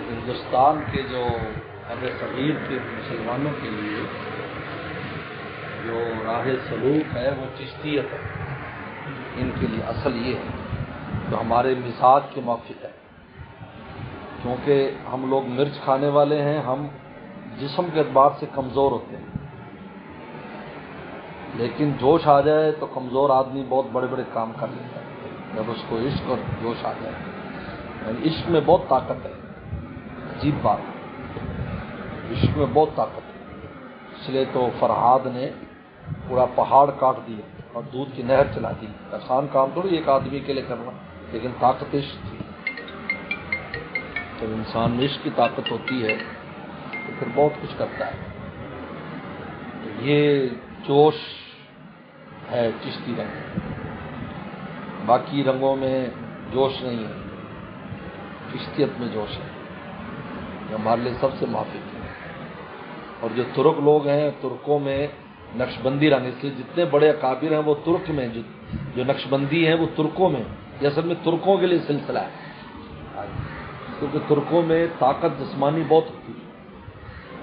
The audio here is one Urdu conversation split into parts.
ہندوستان کے جو ارض صغیر کے مسلمانوں کے لیے جو راہ سلوک ہے وہ چشتیت ہے. ان کے لیے اصل یہ ہے جو ہمارے مزاج کے موافق ہے، کیونکہ ہم لوگ مرچ کھانے والے ہیں، ہم جسم کے اعتبار سے کمزور ہوتے ہیں، لیکن جوش آ جائے تو کمزور آدمی بہت بڑے بڑے کام کر لیتا ہے جب اس کو عشق اور جوش آ جائے. یعنی عشق میں بہت طاقت ہے، عجیب بات ہے، عشق میں بہت طاقت ہے. اس لیے تو فرہاد نے پورا پہاڑ کاٹ دیا اور دودھ کی نہر چلا دی. آسان کام تھوڑی ایک آدمی کے لیے کرنا، لیکن طاقت عشق تھی. جب انسان میں عشق کی طاقت ہوتی ہے تو پھر بہت کچھ کرتا ہے. تو یہ جوش ہے چشتی رنگ، باقی رنگوں میں جوش نہیں ہے، چشتیت میں جوش ہے، یہ ہمارے لیے سب سے موافق ہے. اور جو ترک لوگ ہیں، ترکوں میں نقش بندی رنگ، اس لیے جتنے بڑے اکابر ہیں وہ ترک میں، جو نقش بندی ہیں وہ ترکوں میں، یہ اصل میں ترکوں کے لیے سلسلہ ہے، کیونکہ ترکوں میں طاقت جسمانی بہت ہوتی ہے.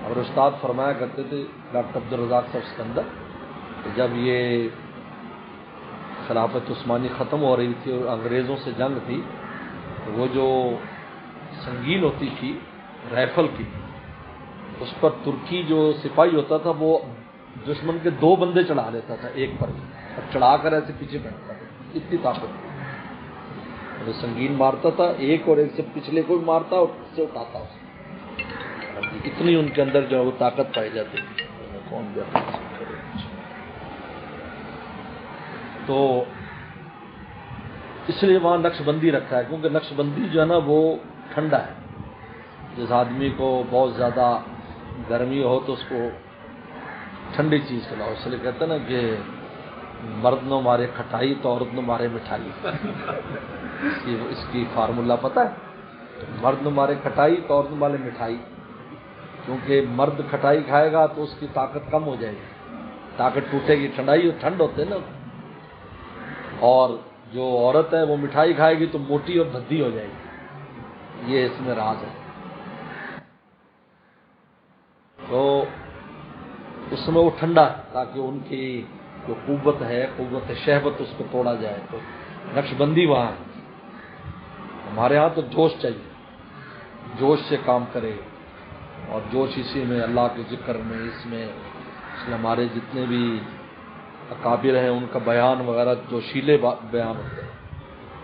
اور استاد فرمایا کرتے تھے ڈاکٹر عبدالرزاق صاحب سکندر کہ جب یہ خلافت عثمانی ختم ہو رہی تھی اور انگریزوں سے جنگ تھی تو وہ جو سنگین ہوتی تھی رائفل کی، اس پر ترکی جو سپاہی ہوتا تھا وہ دشمن کے 2 بندے چڑھا لیتا تھا ایک پر، اور چڑھا کر ایسے پیچھے بیٹھتا تھا. اتنی طاقت تھی. وہ سنگین مارتا تھا ایک، اور ایک سے پچھلے کو بھی مارتا اور اس سے اٹھاتا اس. اتنی ان کے اندر جو ہے وہ طاقت پائی جاتی تھی. کون بھی تو اس لیے وہاں نقش بندی رکھا ہے، کیونکہ نقش بندی جو ہے نا وہ ٹھنڈا ہے. جس آدمی کو بہت زیادہ گرمی ہو تو اس کو ٹھنڈی چیز کھلاؤ. اس لیے کہتے ہیں نا کہ مرد نہ مارے کھٹائی تو عورت نہ مارے مٹھائی. اس کی فارمولہ پتہ ہے؟ مرد نہ مارے کھٹائی تو عورت نہ مارے مٹھائی. کیونکہ مرد کھٹائی کھائے گا تو اس کی طاقت کم ہو جائے گی، طاقت ٹوٹے گی. ٹھنڈ ہوتے ہیں نا. اور جو عورت ہے وہ مٹھائی کھائے گی تو موٹی اور بھدی ہو جائے گی. یہ اس میں راز ہے. تو اس میں وہ ٹھنڈا ہے تاکہ ان کی جو قوت ہے، قوت شہوت، اس کو توڑا جائے. تو نقش بندی وہاں ہے. ہمارے ہاں تو جوش چاہیے، جوش سے کام کرے، اور جوش اسی میں اللہ کے ذکر میں، اس میں ہمارے جتنے بھی اکابر ہیں ان کا بیان وغیرہ جوشیلے بیان ہوتے ہیں.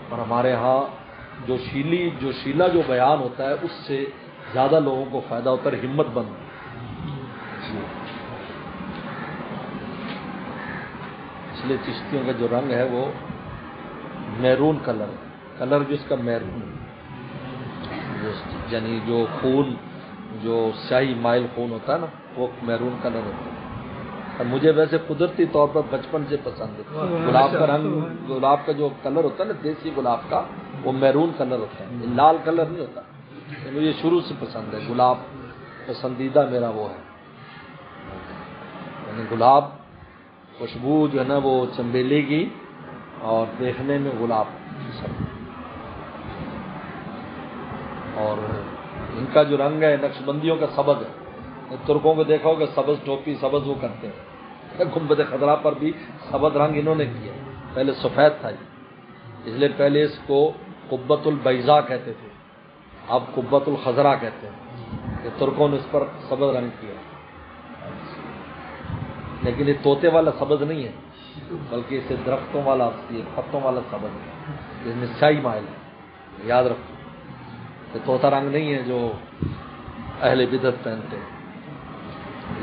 اور ہمارے ہاں جو شیلا جو بیان ہوتا ہے اس سے زیادہ لوگوں کو فائدہ ہوتا ہے، ہمت بند. اس لیے چشتیوں کا جو رنگ ہے وہ میرون کلر ہے. کلر جس کا میرون، یعنی جو خون، جو سیاہی مائل خون ہوتا ہے نا وہ میرون کلر ہوتا ہے. اور مجھے ویسے قدرتی طور پر بچپن سے پسند ہے گلاب کا رنگ. گلاب کا جو کلر ہوتا ہے نا دیسی گلاب کا، وہ میرون کلر ہوتا ہے، لال کلر نہیں ہوتا. مجھے شروع سے پسند ہے گلاب، پسندیدہ میرا وہ ہے. یعنی گلاب خوشبو جو ہے نا وہ چنبیلی کی، اور دیکھنے میں گلاب. اور ان کا جو رنگ ہے نقش بندیوں کا سبز ہے. ترکوں کو دیکھو کہ سبز ٹوپی، سبز وہ کرتے ہیں. گنبد خضرا پر بھی سبز رنگ انہوں نے کیا. پہلے سفید تھا، اس لیے پہلے اس کو قبۃ البیضاء کہتے تھے، اب قبۃ الخضرا کہتے ہیں کہ ترکوں نے اس پر سبز رنگ کیا. لیکن یہ طوطے والا سبز نہیں ہے، بلکہ اسے درختوں والا، یہ پتوں والا سبز ہے، جس میں سیاہی مائل ہے. یاد رکھو کہ طوطا رنگ نہیں ہے جو اہل بدعت پہنتے ہیں.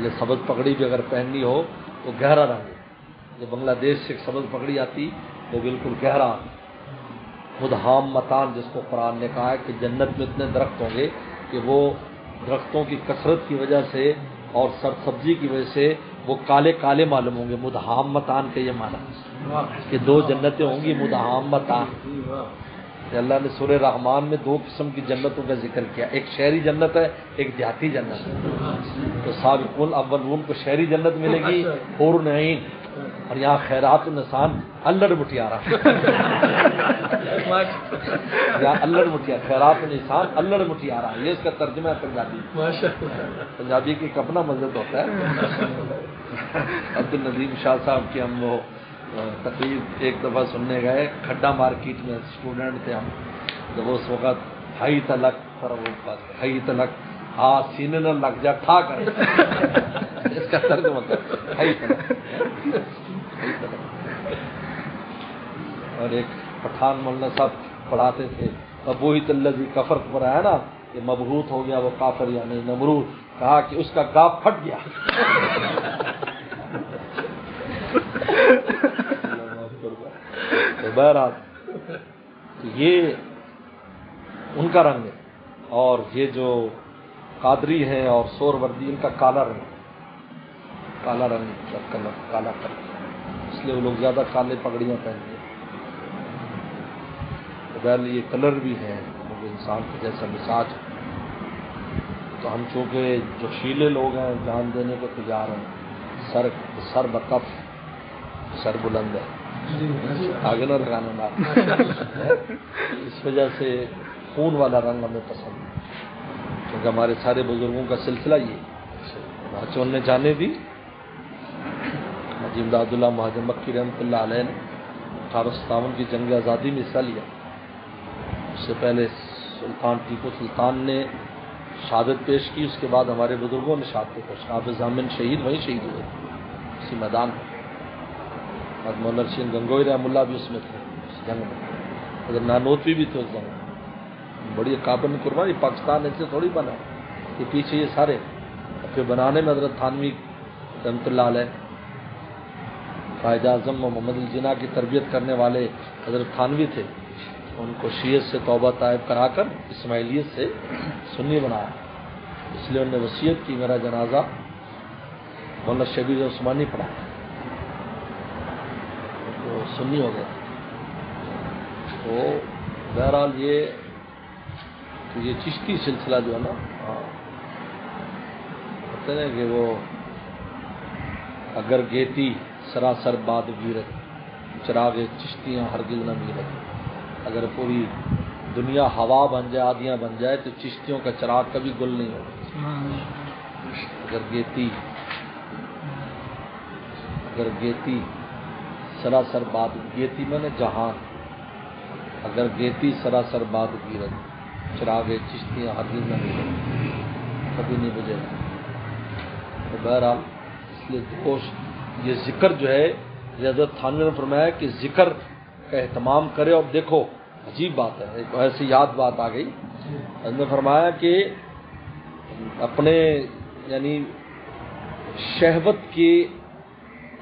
یہ سبز پگڑی بھی اگر پہننی ہو تو گہرا رنگ ہے. جو بنگلہ دیش سے سبز پگڑی آتی تو بالکل گہرا. مدہام متان جس کو قرآن نے کہا ہے کہ جنت میں اتنے درخت ہوں گے کہ وہ درختوں کی کثرت کی وجہ سے اور سبزی کی وجہ سے وہ کالے کالے معلوم ہوں گے. مدہام متان کا یہ معنی کہ 2 جنتیں ہوں گی مدہام متان. اللہ نے سورہ رحمان میں 2 قسم کی جنتوں کا ذکر کیا، ایک شہری جنت ہے، ایک دیہاتی جنت ہے. تو سابقون الاولون کو شہری جنت ملے گی، حور العین اور یہاں خیرات النسان الڑ مٹیارا یا الڑ مٹیا خیرات النسان الڑ مٹیارا، یہ اس کا ترجمہ ہے پنجابی۔ پنجابی کی ایک اپنا مذہب ہوتا ہے۔ عبدالندیم شاہ صاحب کی ہم وہ تقریر ایک دفعہ سننے گئے، کھڈا مارکیٹ میں اسٹوڈنٹ تھے ہم، جب اس وقت ہائی تلک پر وہ بات ہائی تلک ہاں سینے نہ لگ جا ٹھا کر اس کا ترجمہ ہائی تلک۔ اور ایک پٹھان مولانا صاحب پڑھاتے تھے، ابوہت الذی کفر پر آیا نا کہ مبہوت ہو گیا وہ کافر یعنی نمرود، کہا کہ اس کا گاپ پھٹ گیا۔ تو بہرحال یہ ان کا رنگ ہے، اور یہ جو قادری ہیں اور سور وردی ان کا کالا رنگ، کالا رنگ کا کلر کالا کلر، اس لیے وہ لوگ زیادہ کالے پگڑیاں پہنتے ہیں۔ بہرحال یہ کلر بھی ہے وہ انسان کا جیسا مزاج، تو ہم چونکہ جو شیلے لوگ ہیں جان دینے کو تیار ہیں، سر بکف سر بلند ہے، آگے نہ لگانا نا، اس وجہ سے خون والا رنگ ہمیں پسند ہے، کیونکہ ہمارے سارے بزرگوں کا سلسلہ یہ بچوں نے جانے دی۔ حاجی امداد اللہ مہاجر مکی رحمۃ اللہ علیہ نے 1857 کی جنگ آزادی میں حصہ لیا، اس سے پہلے سلطان ٹیپو سلطان نے شہادت پیش کی، اس کے بعد ہمارے بزرگوں نے شہادت پیش کی، حافظ ضامن شہید وہیں شہید ہوئے اسی میدان میں، اور مولانا رشید گنگوئی رحمہ اللہ بھی اس میں تھے اس جنگ میں، اگر نانوتوی بھی تھے اس جنگ میں، بڑی کابل قربانی، پاکستان ایسے تھوڑی بنا، یہ پیچھے یہ سارے پھر بنانے میں حضرت تھانوی رحمۃ اللہ علیہ، قائد اعظم محمد الجناح کی تربیت کرنے والے حضرت تھانوی تھے، ان کو شیعت سے توبہ طائب کرا کر اسماعیلیت سے سنی بنایا، اس لیے انہوں نے وصیت کی میرا جنازہ مولانا شبیر عثمانی پڑھا، تو سنی ہو گیا۔ تو بہرحال یہ چشتی سلسلہ جو ہے نا، کہتے ہیں کہ وہ اگر گیتی سراسر باد گیرت چراغ چشتیاں ہرگز نہ میرت، اگر پوری دنیا ہوا بن جائے آدیاں بن جائے تو چشتیوں کا چراغ کبھی گل نہیں ہوگا۔ اگر گیتی سراسر باد گیتی میں نے جہان، اگر گیتی سراسر باد گیرت چراغ چشتیاں ہرگز نہ میرت، کبھی نہیں بجھے گا۔ تو بہرحال اس لیے جوش یہ ذکر جو ہے، حضرت تھانوی نے فرمایا کہ ذکر کا اہتمام کرے، اور دیکھو عجیب بات ہے، ایک ایسی یاد بات آ گئی، حضرت نے فرمایا کہ اپنے یعنی شہوت کی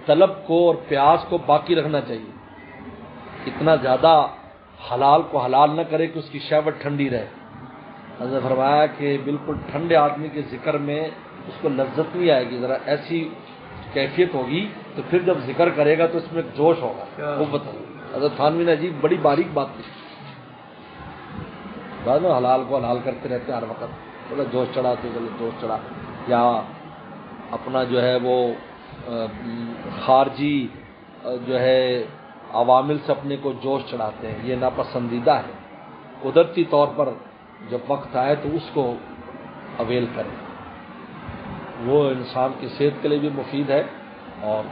طلب کو اور پیاس کو باقی رکھنا چاہیے، اتنا زیادہ حلال کو حلال نہ کرے کہ اس کی شہوت ٹھنڈی رہے۔ حضرت نے فرمایا کہ بالکل ٹھنڈے آدمی کے ذکر میں اس کو لذت نہیں آئے گی، ذرا ایسی کیفیت ہوگی تو پھر جب ذکر کرے گا تو اس میں ایک جوش ہوگا، قوت ہوگی۔ حضرت تھانوی نے عجیب بڑی باریک بات کی، بعد میں حلال کو حلال کرتے رہتے ہیں ہر وقت، بولے جوش چڑھا تو بولے جوش چڑھا، یا اپنا جو ہے وہ خارجی جو ہے عوامل سے اپنے کو جوش چڑھاتے ہیں، یہ ناپسندیدہ ہے۔ قدرتی طور پر جب وقت آئے تو اس کو اویل کریں، وہ انسان کی صحت کے لیے بھی مفید ہے، اور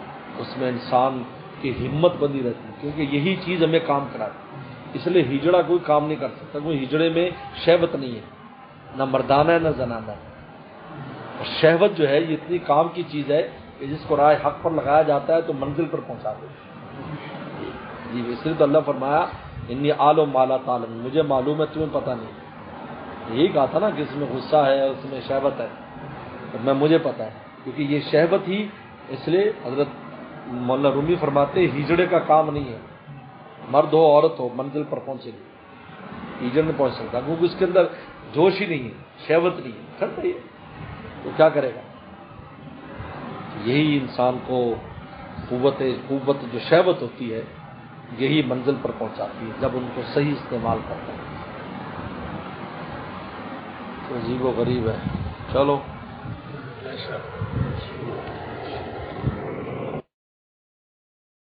اس میں انسان کی ہمت بنی رہتی ہے، کیونکہ یہی چیز ہمیں کام کراتی ہے۔ اس لیے ہجڑا کوئی کام نہیں کر سکتا، کوئی ہجڑے میں شہوت نہیں ہے، نہ مردانہ ہے نہ زنانہ ہے، اور شہوت جو ہے یہ اتنی کام کی چیز ہے کہ جس کو راہ حق پر لگایا جاتا ہے تو منزل پر پہنچا دیتا ہے۔ جی اس لیے تو اللہ فرمایا انی عالم مالا تعلم، مجھے معلوم ہے تمہیں پتہ نہیں، یہی کہا تھا نا کہ اس میں غصہ ہے اس میں شہوت ہے، مجھے پتہ ہے، کیونکہ یہ شہوت ہی، اس لیے حضرت مولانا رومی فرماتے ہجڑے کا کام نہیں ہے، مرد ہو عورت ہو منزل پر پہنچے گی، ہجڑ نہیں پہنچ سکتا، کیونکہ اس کے اندر جوش ہی نہیں ہے، شہوت نہیں ہے، کرتا ہی تو کیا کرے گا۔ یہی انسان کو قوت جو شہوت ہوتی ہے یہی منزل پر پہنچاتی ہے جب ان کو صحیح استعمال کرتا ہے۔ تو عجیب و غریب ہے، چلو